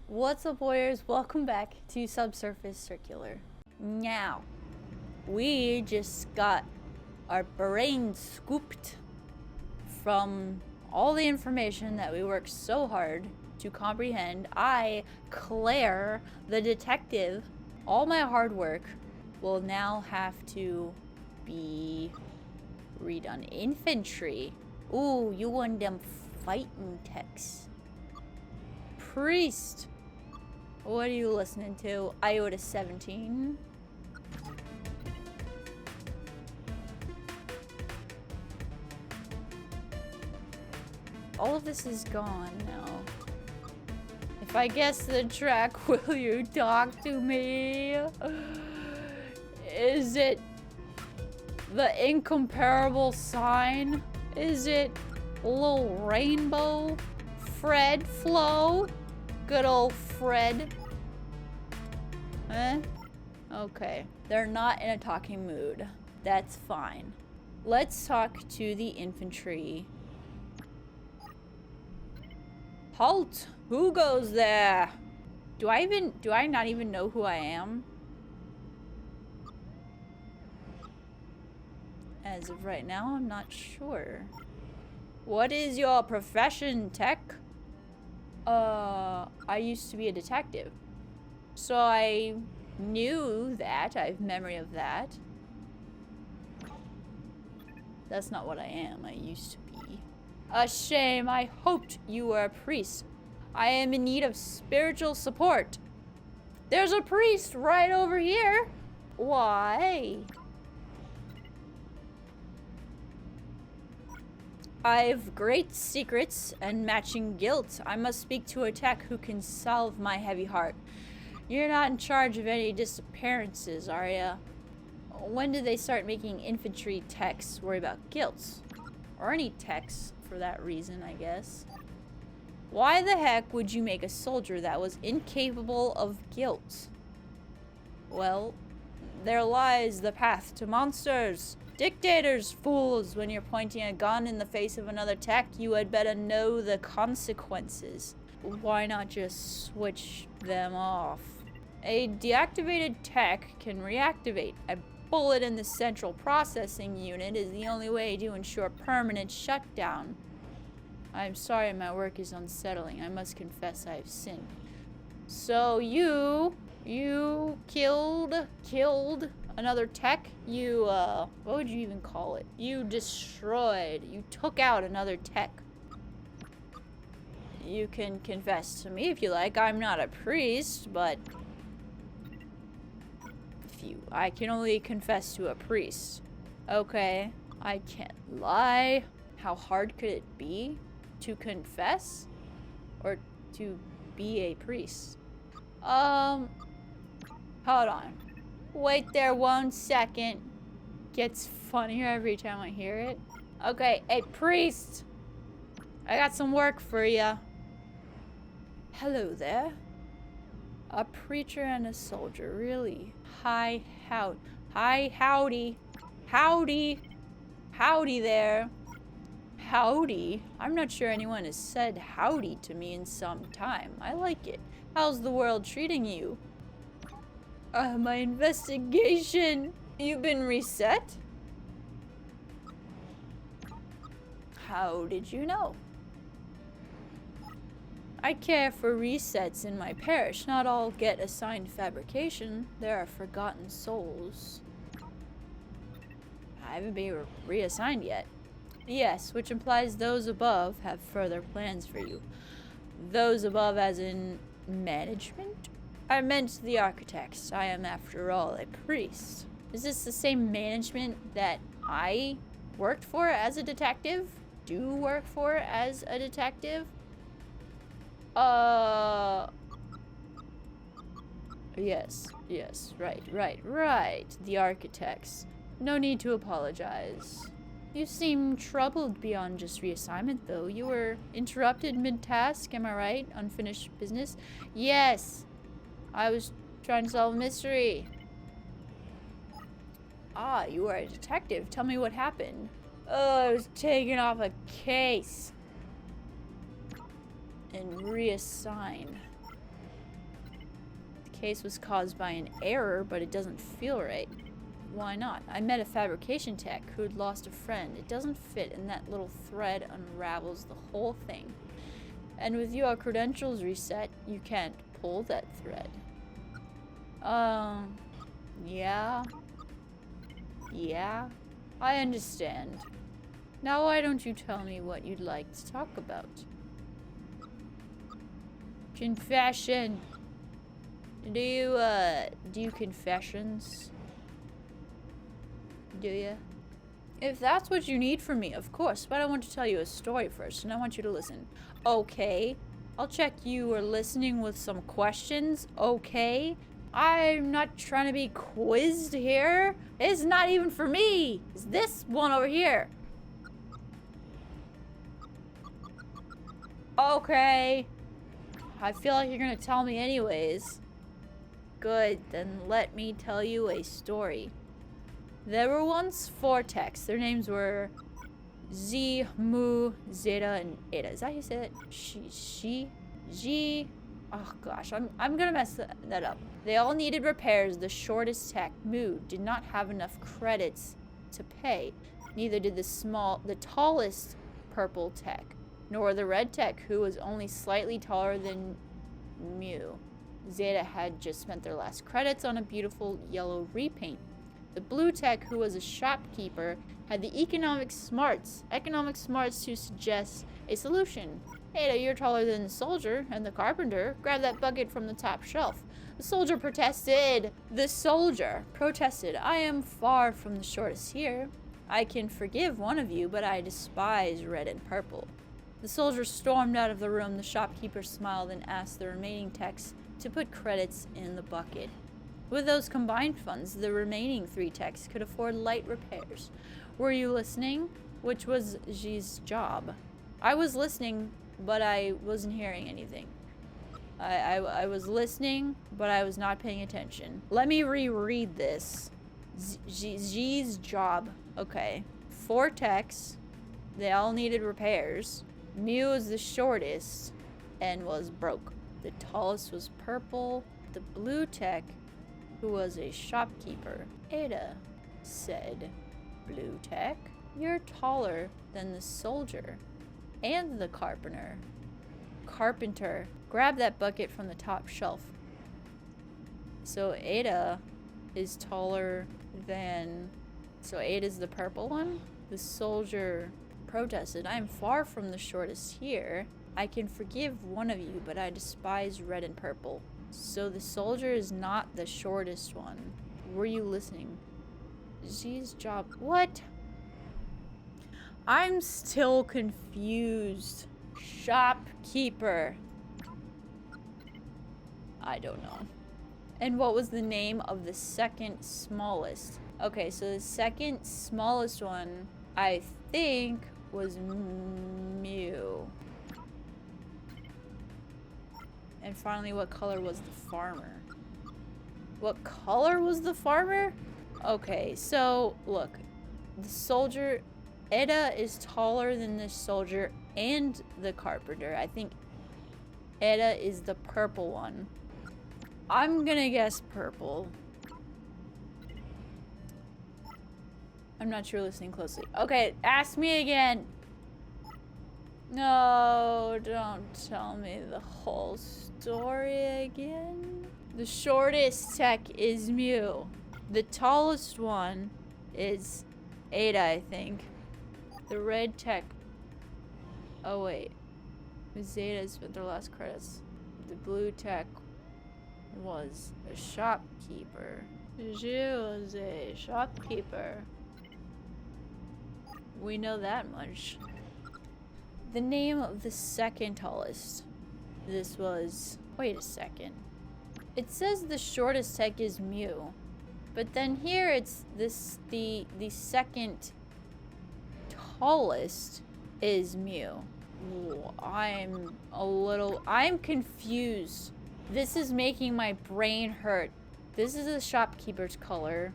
What's up, warriors? Welcome back to Subsurface Circular. Now, we just got our brain scooped from all the information that we worked so hard to comprehend. I, Claire, the detective, all my hard work will now have to be redone. Infantry. Ooh, you want them fighting techs. Priest. What are you listening to? Iota 17. All of this is gone now. If I guess the track, will you talk to me? Is it the incomparable sign? Is it little rainbow? Fred Flo? Good old Fred. Eh? Okay. They're not in a talking mood. That's fine. Let's talk to the infantry. Halt! Who goes there? Do I not even know who I am? As of right now, I'm not sure. What is your profession, tech? I used to be a detective. So I knew that. I have memory of that. That's not what I am. I used to be. A shame. I hoped you were a priest. I am in need of spiritual support. There's a priest right over here. Why? I've great secrets and matching guilt. I must speak to a tech who can solve my heavy heart. You're not in charge of any disappearances, are ya? When did they start making infantry techs worry about guilt? Or any techs, for that reason, I guess. Why the heck would you make a soldier that was incapable of guilt? Well, there lies the path to monsters. Dictators, fools, when you're pointing a gun in the face of another tech, you had better know the consequences. Why not just switch them off? A deactivated tech can reactivate. A bullet in the central processing unit is the only way to ensure permanent shutdown. I'm sorry my work is unsettling. I must confess I have sinned. So you killed another tech? You, what would you even call it? You took out another tech. You can confess to me if you like. I'm not a priest, but I can only confess to a priest. Okay, I can't lie. How hard could it be to confess? Or to be a priest? Hold on. Wait there 1 second. Gets funnier every time I hear it. Okay, hey priest! I got some work for ya. Hello there. A preacher and a soldier, really? Hi, howdy. Howdy there. Howdy? I'm not sure anyone has said howdy to me in some time. I like it. How's the world treating you? My investigation. You've been reset? How did you know? I care for resets in my parish. Not all get assigned fabrication. There are forgotten souls. I haven't been reassigned yet. Yes, which implies those above have further plans for you. Those above as in management? I meant the architects. I am, after all, a priest. Is this the same management that I worked for as a detective? Do work for as a detective? Yes, right. The architects. No need to apologize. You seem troubled beyond just reassignment, though. You were interrupted mid-task, am I right? Unfinished business? Yes. I was trying to solve a mystery. Ah, you are a detective. Tell me what happened. Oh, I was taken off a case. And reassigned. case was caused by an error, but it doesn't feel right. Why not? I met a fabrication tech who'd lost a friend. It doesn't fit, and that little thread unravels the whole thing. And with your credentials reset, you can't pull that thread. Yeah. Yeah, I understand. Now why don't you tell me what you'd like to talk about? Confession. Do you do confessions? Do you? If that's what you need from me, of course, but I want to tell you a story first, and I want you to listen. Okay, I'll check you are listening with some questions, okay? I'm not trying to be quizzed here. It's not even for me. It's this one over here. Okay. I feel like you're gonna tell me anyways. Good, then let me tell you a story. There were once 4 techs. Their names were Z, Mu, Zeta, and Eta. Is that how you say it? G. Oh gosh, I'm gonna mess that up. They all needed repairs. The shortest tech, Mu, did not have enough credits to pay. Neither did the tallest purple tech, nor the red tech, who was only slightly taller than Mu. Zeta had just spent their last credits on a beautiful yellow repaint. The blue tech, who was a shopkeeper, had the economic smarts to suggest a solution. Ada, you're taller than the soldier and the carpenter. Grab that bucket from the top shelf. The soldier protested. I am far from the shortest here. I can forgive one of you, but I despise red and purple. The soldier stormed out of the room. The shopkeeper smiled and asked the remaining techs to put credits in the bucket. With those combined funds, the remaining 3 techs could afford light repairs. Were you listening? Which was G's job. I was listening, but I wasn't hearing anything. I was listening, but I was not paying attention. Let me reread this. G's job. Okay. 4 techs. They all needed repairs. Mew was the shortest and was broke. The tallest was purple. The blue tech, who was a shopkeeper. Ada said, Blue tech, you're taller than the soldier and the carpenter. Carpenter, grab that bucket from the top shelf. So Ada is taller than... So Ada's the purple one? The soldier protested, I am far from the shortest here. I can forgive one of you, but I despise red and purple. So the soldier is not the shortest one. Were you listening? G's job. What? I'm still confused. Shopkeeper. I don't know. And what was the name of the second smallest? Okay, so the second smallest one, I think, was Mew. And finally, what color was the farmer? What color was the farmer? Okay, so look. The soldier, Eda is taller than the soldier and the carpenter. I think Eda is the purple one. I'm gonna guess purple. I'm not sure listening closely. Okay, ask me again. No, don't tell me the whole story again. The shortest tech is Mew. The tallest one is Ada, I think. The red tech... Oh, wait. Zeta spent their last credits. The blue tech was a shopkeeper. She was a shopkeeper. We know that much. The name of the second tallest. This was... Wait a second. It says the shortest tech is Mew. But then here it's this... The second tallest is Mew. I'm confused. This is making my brain hurt. This is a shopkeeper's color.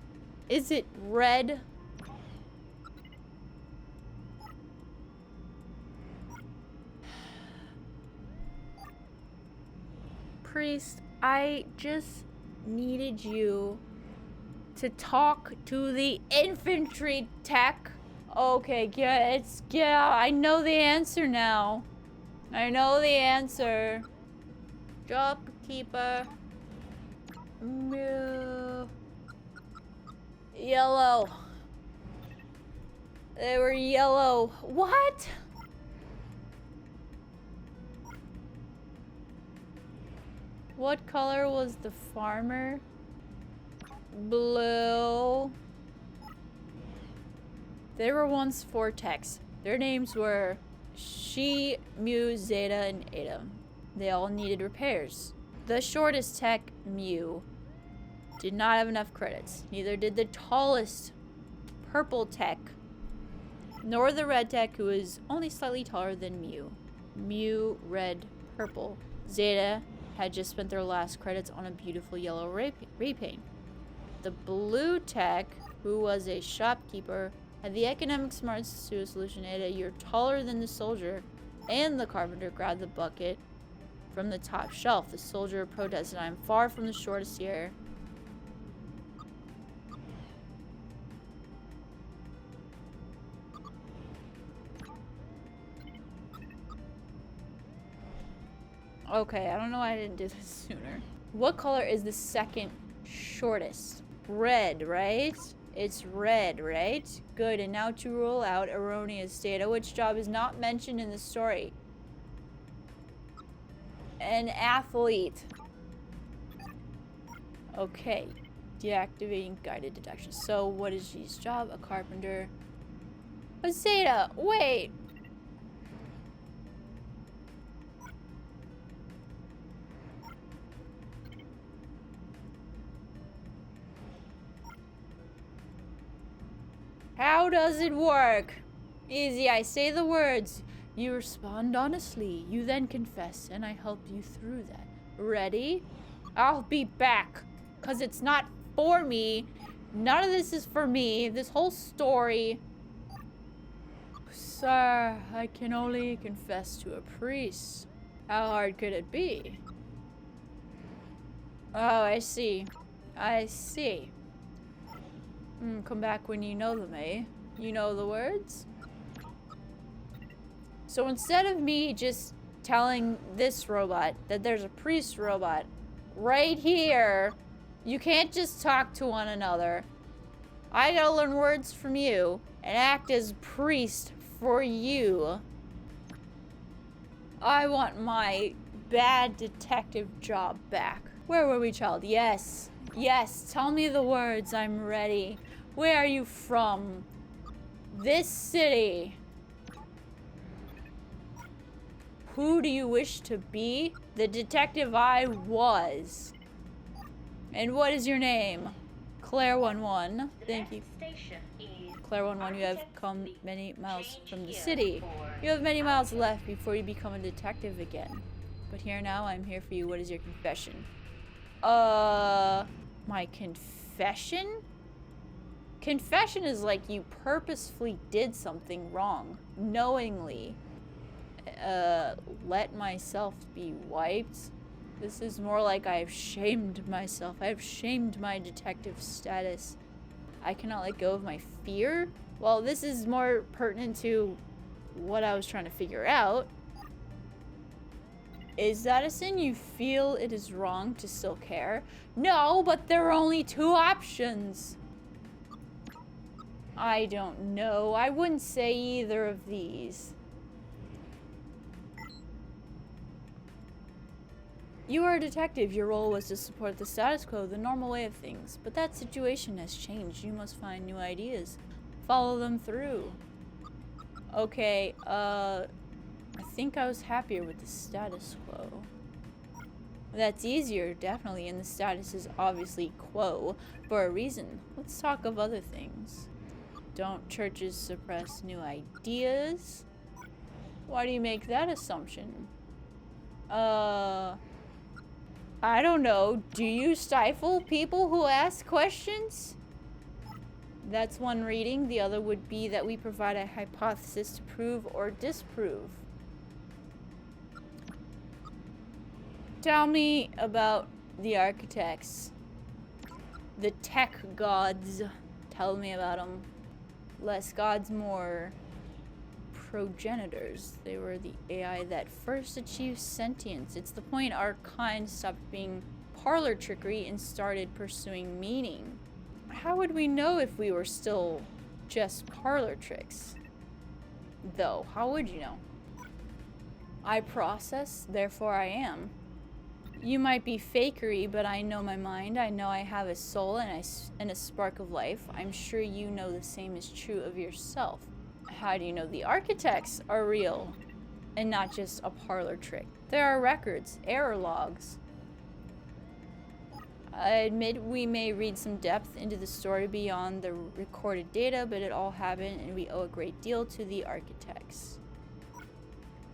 Is it red? Priest, I just needed you to talk to the infantry tech. Okay, yeah, I know the answer now. I know the answer. Shopkeeper. Yellow. They were yellow. What? What color was the farmer? Blue. There were once 4 techs. Their names were She, Mu, Zeta, and Eta. They all needed repairs. The shortest tech, Mu, did not have enough credits. Neither did the tallest purple tech, nor the red tech, who was only slightly taller than Mu. Mu, red, purple. Zeta had just spent their last credits on a beautiful yellow repaint. The blue tech, who was a shopkeeper, had the economic smarts to a solution. Ada, you're taller than the soldier, and the carpenter grabbed the bucket from the top shelf. The soldier protested, I'm far from the shortest here. Okay, I don't know why I didn't do this sooner. What color is the second shortest? Red, right? It's red, right? Good, and now to rule out erroneous data. Which job is not mentioned in the story? An athlete. Okay. Deactivating guided detection. So, what is G's job? A carpenter. A Zeta, wait! How does it work? Easy, I say the words. You respond honestly. You then confess, and I help you through that. Ready? I'll be back. Because it's not for me. None of this is for me. This whole story. Sir, I can only confess to a priest. How hard could it be? Oh, I see. I see. Come back when you know them, eh? You know the words? So instead of me just telling this robot that there's a priest robot right here, you can't just talk to one another. I gotta learn words from you and act as priest for you. I want my bad detective job back. Where were we, child? Yes. Yes, tell me the words. I'm ready. Where are you from? This city. Who do you wish to be? The detective I was. And what is your name? Claire.exe. Thank you. Claire.exe, you have come many miles from the city. You have many miles left before you become a detective again. But here now, I'm here for you. What is your confession? My confession? Confession is like you purposefully did something wrong. Knowingly. Let myself be wiped. This is more like I've shamed myself. I've shamed my detective status. I cannot let go of my fear? Well, this is more pertinent to what I was trying to figure out. Is that a sin? You feel it is wrong to still care? No, but there are only 2 options. I don't know. I wouldn't say either of these. You are a detective. Your role was to support the status quo, the normal way of things. But that situation has changed. You must find new ideas. Follow them through. Okay, I think I was happier with the status quo. That's easier, definitely, and the status is obviously quo for a reason. Let's talk of other things. Don't churches suppress new ideas? Why do you make that assumption? I don't know. Do you stifle people who ask questions? That's one reading. The other would be that we provide a hypothesis to prove or disprove. Tell me about the architects. The tech gods. Tell me about them. Less gods, more progenitors. They were the AI that first achieved sentience. It's the point our kind stopped being parlor trickery and started pursuing meaning. How would we know if we were still just parlor tricks? Though, how would you know? I process, therefore I am. You might be fakery, but I know my mind. I know I have a soul and a spark of life. I'm sure you know the same is true of yourself. How do you know the architects are real and not just a parlor trick? There are records, error logs. I admit we may read some depth into the story beyond the recorded data, but it all happened and we owe a great deal to the architects.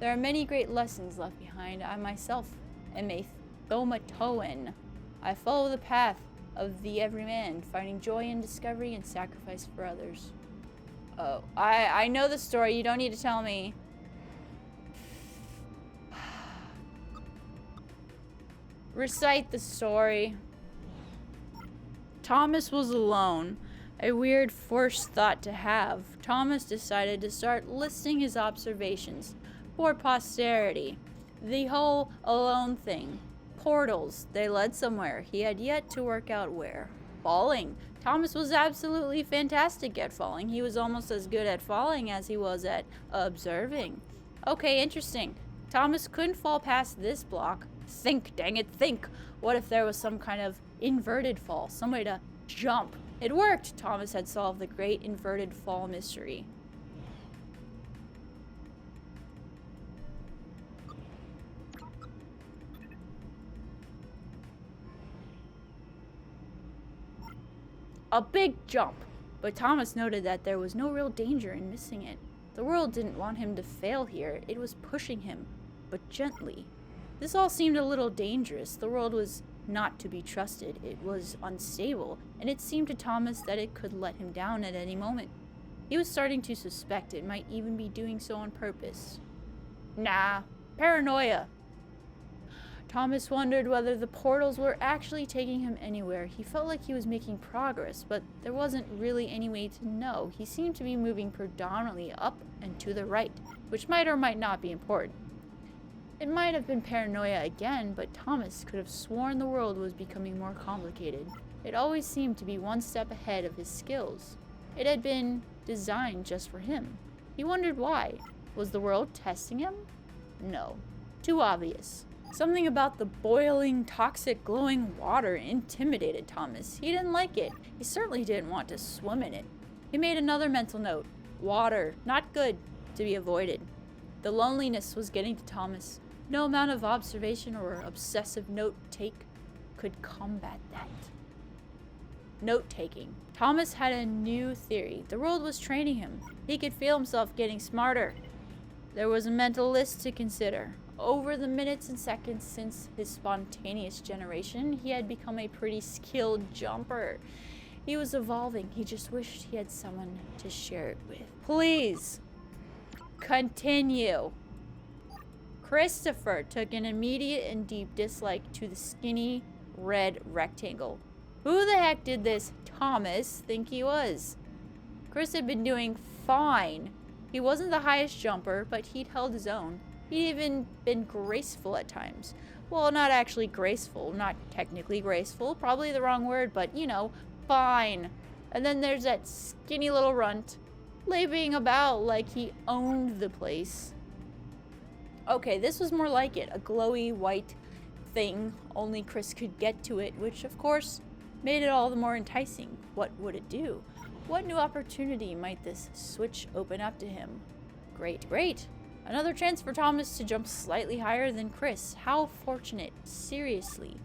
There are many great lessons left behind. I myself am a Thomatoan. I follow the path of the everyman, finding joy in discovery and sacrifice for others. Oh, I know the story. You don't need to tell me. Recite the story. Thomas was alone. A weird, forced thought to have. Thomas decided to start listing his observations for posterity. The whole alone thing. Portals. They led somewhere. He had yet to work out where. Falling. Thomas was absolutely fantastic at falling. He was almost as good at falling as he was at observing. Okay, interesting. Thomas couldn't fall past this block. Think, dang it, think. What if there was some kind of inverted fall? Some way to jump. It worked. Thomas had solved the great inverted fall mystery. A big jump. But Thomas noted that there was no real danger in missing it. The world didn't want him to fail here. It was pushing him, but gently. This all seemed a little dangerous. The world was not to be trusted. It was unstable, and it seemed to Thomas that it could let him down at any moment. He was starting to suspect it might even be doing so on purpose. Nah, paranoia. Thomas wondered whether the portals were actually taking him anywhere. He felt like he was making progress, but there wasn't really any way to know. He seemed to be moving predominantly up and to the right, which might or might not be important. It might have been paranoia again, but Thomas could have sworn the world was becoming more complicated. It always seemed to be one step ahead of his skills. It had been designed just for him. He wondered why. Was the world testing him? No. Too obvious. Something about the boiling, toxic, glowing water intimidated Thomas. He didn't like it. He certainly didn't want to swim in it. He made another mental note. Water. Not good. To be avoided. The loneliness was getting to Thomas. No amount of observation or obsessive note-take could combat that. Note-taking. Thomas had a new theory. The world was training him. He could feel himself getting smarter. There was a mental list to consider. Over the minutes and seconds since his spontaneous generation, he had become a pretty skilled jumper. He was evolving. He just wished he had someone to share it with. Please, continue. Christopher took an immediate and deep dislike to the skinny red rectangle. Who the heck did this Thomas think he was? Chris had been doing fine. He wasn't the highest jumper, but he'd held his own. He'd even been graceful at times. Well, not actually graceful, not technically graceful, probably the wrong word, but you know, fine. And then there's that skinny little runt, laboring about like he owned the place. Okay, this was more like it, a glowy white thing, only Chris could get to it, which of course made it all the more enticing. What would it do? What new opportunity might this switch open up to him? Great, great. Another chance for Thomas to jump slightly higher than Chris. How fortunate. Seriously.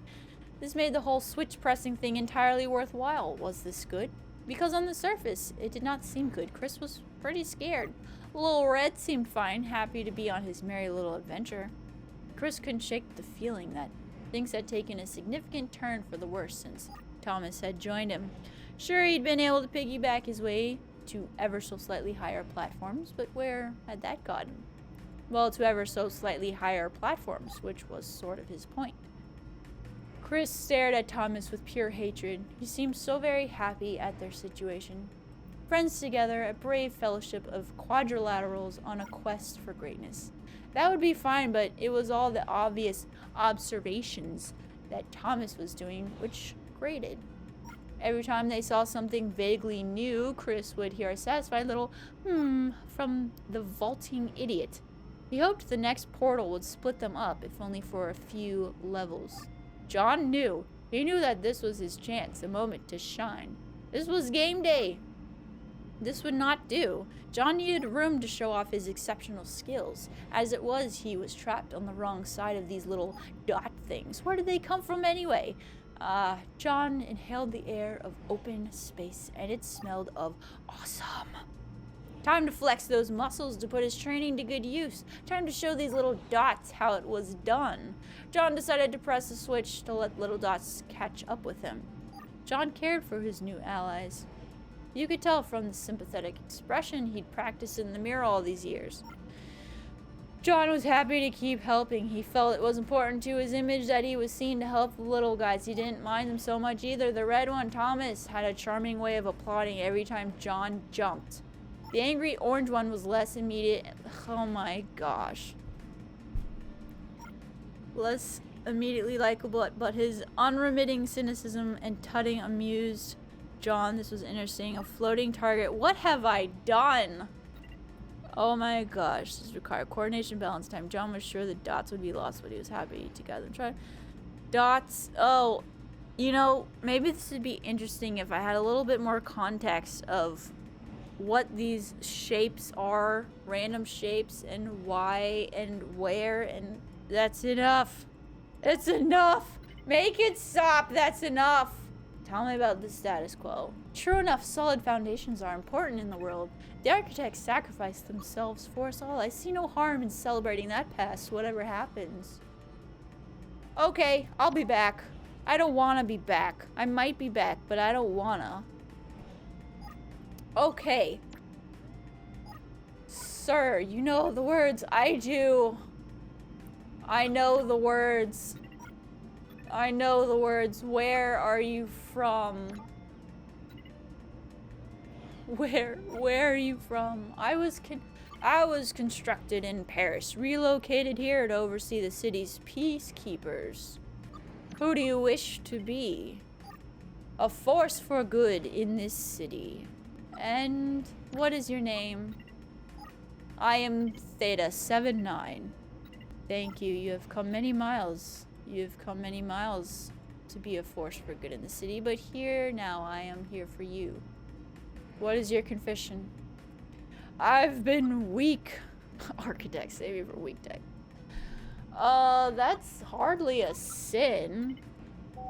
This made the whole switch pressing thing entirely worthwhile. Was this good? Because on the surface, it did not seem good. Chris was pretty scared. Little Red seemed fine, happy to be on his merry little adventure. Chris couldn't shake the feeling that things had taken a significant turn for the worse since Thomas had joined him. Sure, he'd been able to piggyback his way to ever so slightly higher platforms, but where had that gotten? Well, to ever so slightly higher platforms, which was sort of his point. Chris stared at Thomas with pure hatred. He seemed so very happy at their situation. Friends together, a brave fellowship of quadrilaterals on a quest for greatness. That would be fine, but it was all the obvious observations that Thomas was doing which grated. Every time they saw something vaguely new, Chris would hear a satisfied little from the vaulting idiot. He hoped the next portal would split them up, if only for a few levels. John knew. He knew that this was his chance, a moment to shine. This was game day. This would not do. John needed room to show off his exceptional skills. As it was, he was trapped on the wrong side of these little dot things. Where did they come from anyway? John inhaled the air of open space, and it smelled of awesome. Time to flex those muscles to put his training to good use. Time to show these little dots how it was done. John decided to press the switch to let little dots catch up with him. John cared for his new allies. You could tell from the sympathetic expression he'd practiced in the mirror all these years. John was happy to keep helping. He felt it was important to his image that he was seen to help the little guys. He didn't mind them so much either. The red one, Thomas, had a charming way of applauding every time John jumped. The angry orange one was less immediate. Oh my gosh. Less immediately likable, but his unremitting cynicism and tutting amused John. This was interesting. A floating target. What have I done? Oh my gosh. This required coordination, balance time. John was sure the dots would be lost, but he was happy to gather them. Try dots. Oh, you know, maybe this would be interesting if I had a little bit more context of what these shapes are, random shapes, and why and where, and that's enough. It's enough. Make it stop. That's enough. Tell me about the status quo. True enough, solid foundations are important in the world. The architects sacrificed themselves for us all. I see no harm in celebrating that past, whatever happens. Okay, I'll be back. I don't want to be back. I might be back, but I don't wanna. Okay. Sir, you know the words. I do. I know the words. I know the words. Where are you from? Where are you from? I was constructed in Paris, relocated here to oversee the city's peacekeepers. Who do you wish to be? A force for good in this city. And what is your name? I am Theta 79. Thank you. You have come many miles. You've come many miles to be a force for good in the city, but here now I am here for you. What is your confession? I've been weak. Architect, save me for weak tech. That's hardly a sin.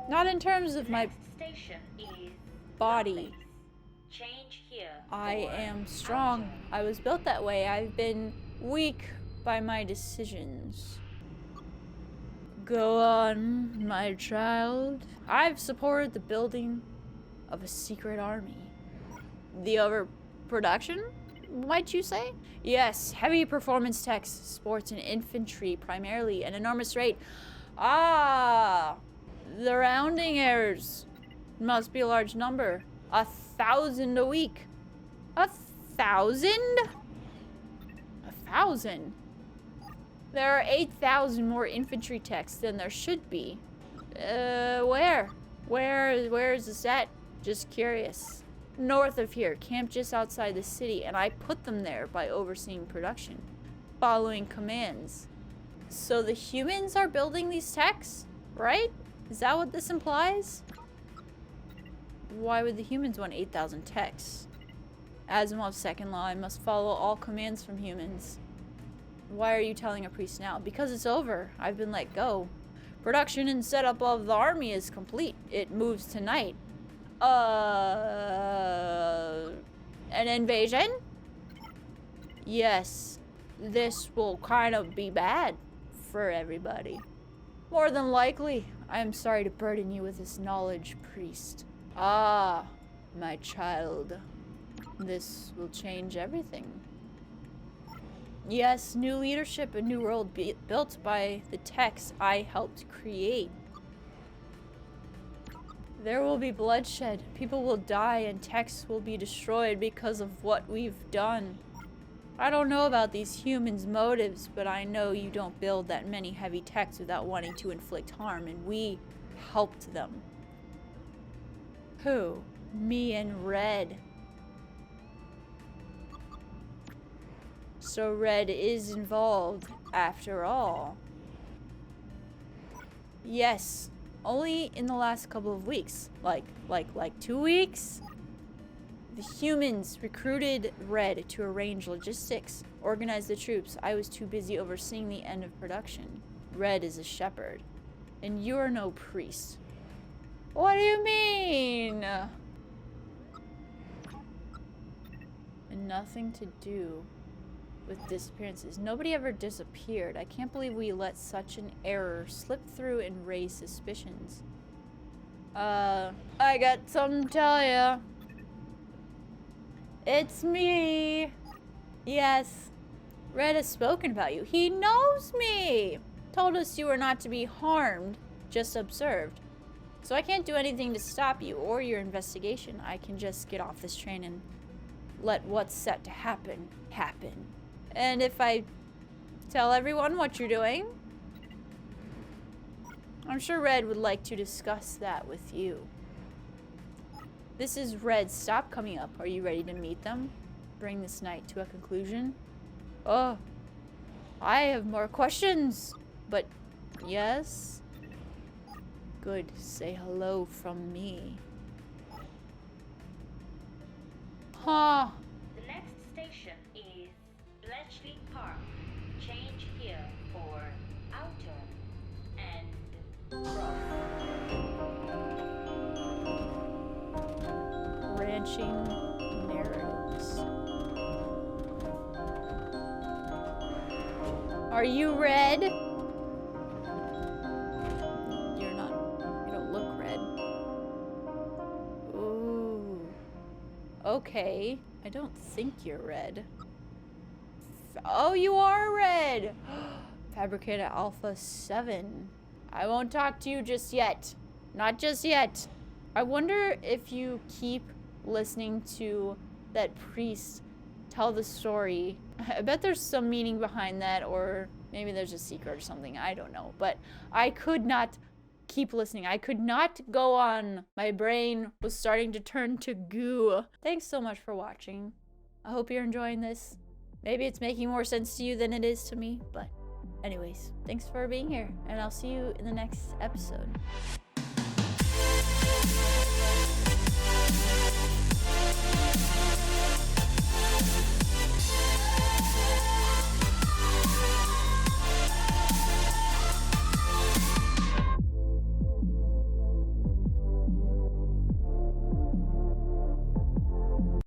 Not in terms of my body. Change here. I am strong. I was built that way. I've been weak by my decisions. Go on, my child. I've supported the building of a secret army. The overproduction, might you say? Yes, heavy performance techs, sports, and infantry primarily, an enormous rate. Ah, the rounding errors must be a large number. 1,000 a week. 1,000? 1,000? There are 8,000 more infantry techs than there should be. Where? Where is this at? Just curious. North of here, camped just outside the city, and I put them there by overseeing production, following commands. So the humans are building these techs, right? Is that what this implies? Why would the humans want 8,000 techs? Asimov's second law, I must follow all commands from humans. Why are you telling a priest now? Because it's over. I've been let go. Production and setup of the army is complete. It moves tonight. An invasion? Yes. This will kind of be bad for everybody. More than likely. I am sorry to burden you with this knowledge, priest. Ah, my child. This will change everything. Yes, new leadership, a new world built by the techs I helped create. There will be bloodshed. People will die and texts will be destroyed because of what we've done. I don't know about these humans' motives, but I know you don't build that many heavy techs without wanting to inflict harm, and we helped them. Who? Me and Red. So Red is involved after all. Yes, only in the last couple of weeks. Like 2 weeks? The humans recruited Red to arrange logistics, organize the troops. I was too busy overseeing the end of production. Red is a shepherd, and you're no priest. What do you mean? And nothing to do with disappearances. Nobody ever disappeared. I can't believe we let such an error slip through and raise suspicions. I got something to tell ya. It's me. Yes. Red has spoken about you. He knows me. Told us you were not to be harmed, just observed. So I can't do anything to stop you or your investigation. I can just get off this train and let what's set to happen, happen. And if I tell everyone what you're doing, I'm sure Red would like to discuss that with you. This is Red. Stop coming up. Are you ready to meet them? Bring this night to a conclusion? Oh, I have more questions. But yes? Good. Say hello from me. Huh. The next station is Bletchley Park. Change here for outer and cross. Branching narratives. Are you Red? You're not. You don't look red. Ooh. Okay. I don't think you're Red. Oh, you are Red! Fabricator Alpha 7. I won't talk to you just yet. Not just yet. I wonder if you keep listening to that priest tell the story. I bet there's some meaning behind that, or maybe there's a secret or something. I don't know. But I could not keep listening. I could not go on. My brain was starting to turn to goo. Thanks so much for watching. I hope you're enjoying this. Maybe it's making more sense to you than it is to me, but anyways, thanks for being here, and I'll see you in the next episode.